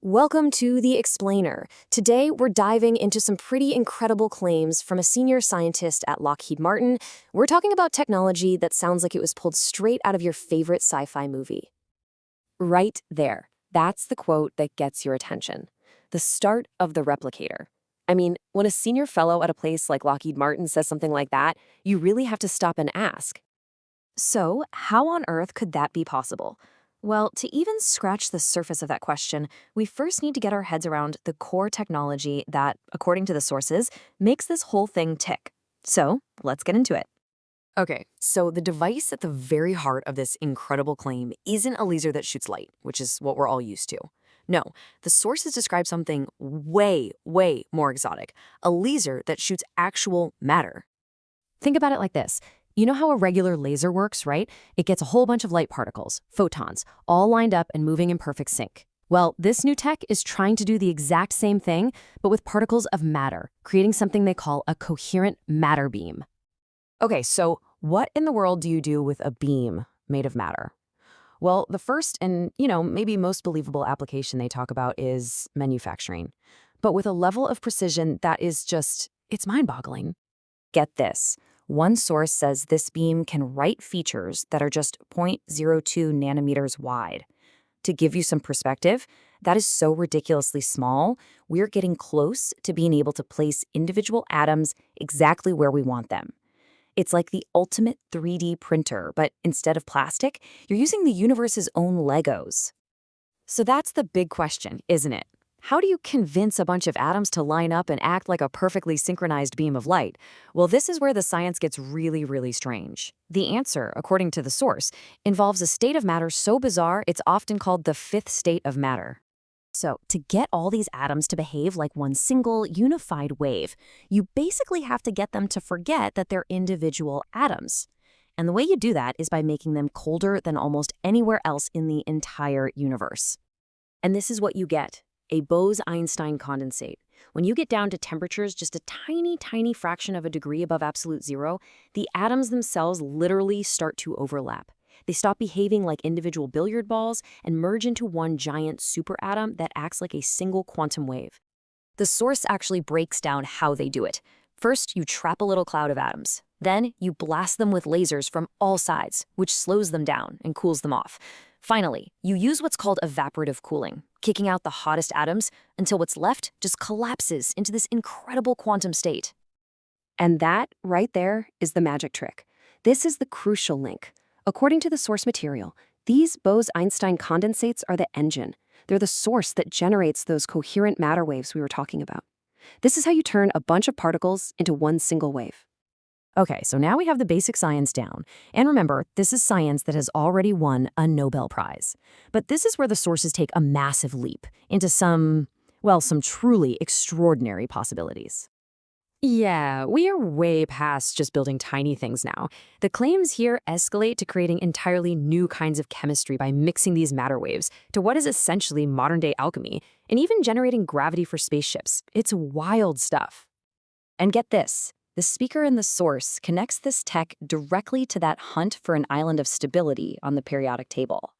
Welcome to The Explainer. Today, we're diving into some pretty incredible claims from a senior scientist at Lockheed Martin. We're talking about technology that sounds like it was pulled straight out of your favorite sci-fi movie. Right there. That's the quote that gets your attention. The start of the replicator. I mean, when a senior fellow at a place like Lockheed Martin says something like that, you really have to stop and ask. So, how on earth could that be possible? Well, to even scratch the surface of that question, we first need to get our heads around the core technology that, according to the sources, makes this whole thing tick. So, let's get into it. Okay, so the device at the very heart of this incredible claim isn't a laser that shoots light, which is what we're all used to. No, the sources describe something way, way more exotic, a laser that shoots actual matter. Think about it like this. You know how a regular laser works, right? It gets a whole bunch of light particles, photons, all lined up and moving in perfect sync. Well, this new tech is trying to do the exact same thing, but with particles of matter, creating something they call a coherent matter beam. Okay, so what in the world do you do with a beam made of matter? Well, the first and, maybe most believable application they talk about is manufacturing. But with a level of precision that is just, it's mind-boggling. Get this. One source says this beam can write features that are just 0.02 nanometers wide. To give you some perspective, that is so ridiculously small, we're getting close to being able to place individual atoms exactly where we want them. It's like the ultimate 3D printer, but instead of plastic, you're using the universe's own Legos. So that's the big question, isn't it? How do you convince a bunch of atoms to line up and act like a perfectly synchronized beam of light? Well, this is where the science gets really, really strange. The answer, according to the source, involves a state of matter so bizarre it's often called the fifth state of matter. So, to get all these atoms to behave like one single, unified wave, you basically have to get them to forget that they're individual atoms. And the way you do that is by making them colder than almost anywhere else in the entire universe. And this is what you get. A Bose-Einstein condensate. When you get down to temperatures just a tiny, tiny fraction of a degree above absolute zero, the atoms themselves literally start to overlap. They stop behaving like individual billiard balls and merge into one giant superatom that acts like a single quantum wave. The source actually breaks down how they do it. First, you trap a little cloud of atoms. Then, you blast them with lasers from all sides, which slows them down and cools them off. Finally, you use what's called evaporative cooling, kicking out the hottest atoms until what's left just collapses into this incredible quantum state. And that, right there, is the magic trick. This is the crucial link. According to the source material, these Bose-Einstein condensates are the engine. They're the source that generates those coherent matter waves we were talking about. This is how you turn a bunch of particles into one single wave. Okay, so now we have the basic science down. And remember, this is science that has already won a Nobel Prize. But this is where the sources take a massive leap into some truly extraordinary possibilities. Yeah, we are way past just building tiny things now. The claims here escalate to creating entirely new kinds of chemistry by mixing these matter waves to what is essentially modern-day alchemy, and even generating gravity for spaceships. It's wild stuff. And get this. The speaker in the source connects this tech directly to that hunt for an island of stability on the periodic table.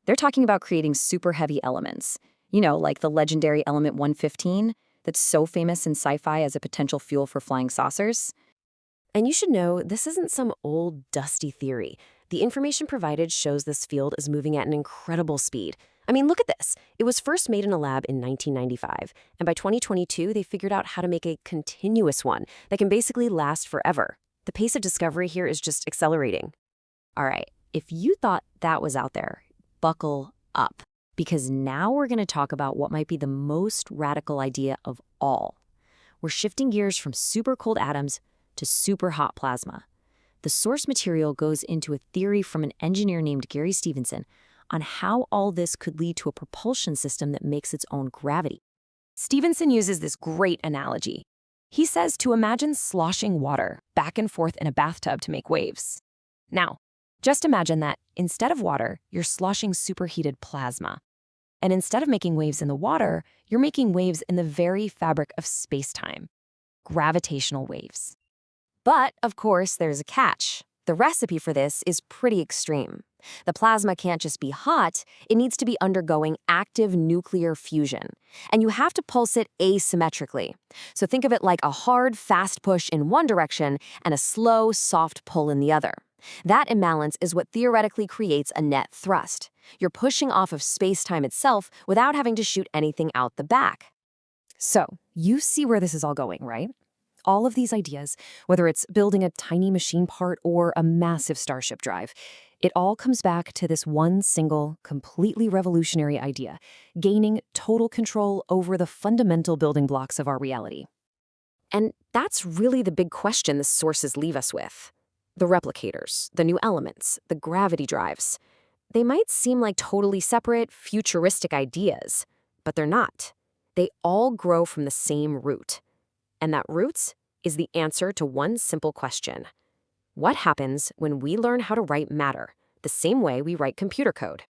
They're talking about creating super heavy elements, like the legendary element 115 that's so famous in sci-fi as a potential fuel for flying saucers. And you should know, this isn't some old, dusty theory. The information provided shows this field is moving at an incredible speed. I mean, look at this. It was first made in a lab in 1995, and by 2022, they figured out how to make a continuous one that can basically last forever. The pace of discovery here is just accelerating. All right, if you thought that was out there, buckle up, because now we're going to talk about what might be the most radical idea of all. We're shifting gears from super cold atoms to super hot plasma. The source material goes into a theory from an engineer named Gary Stevenson on how all this could lead to a propulsion system that makes its own gravity. Stevenson uses this great analogy. He says to imagine sloshing water back and forth in a bathtub to make waves. Now, just imagine that instead of water, you're sloshing superheated plasma. And instead of making waves in the water, you're making waves in the very fabric of space-time. Gravitational waves. But, of course, there's a catch. The recipe for this is pretty extreme. The plasma can't just be hot, it needs to be undergoing active nuclear fusion. And you have to pulse it asymmetrically. So think of it like a hard, fast push in one direction and a slow, soft pull in the other. That imbalance is what theoretically creates a net thrust. You're pushing off of space-time itself without having to shoot anything out the back. So, you see where this is all going, right? All of these ideas, whether it's building a tiny machine part or a massive starship drive, it all comes back to this one single, completely revolutionary idea: gaining total control over the fundamental building blocks of our reality. And that's really the big question the sources leave us with. The replicators, the new elements, the gravity drives. They might seem like totally separate, futuristic ideas, but they're not. They all grow from the same root. And that root is the answer to one simple question. What happens when we learn how to write matter, the same way we write computer code?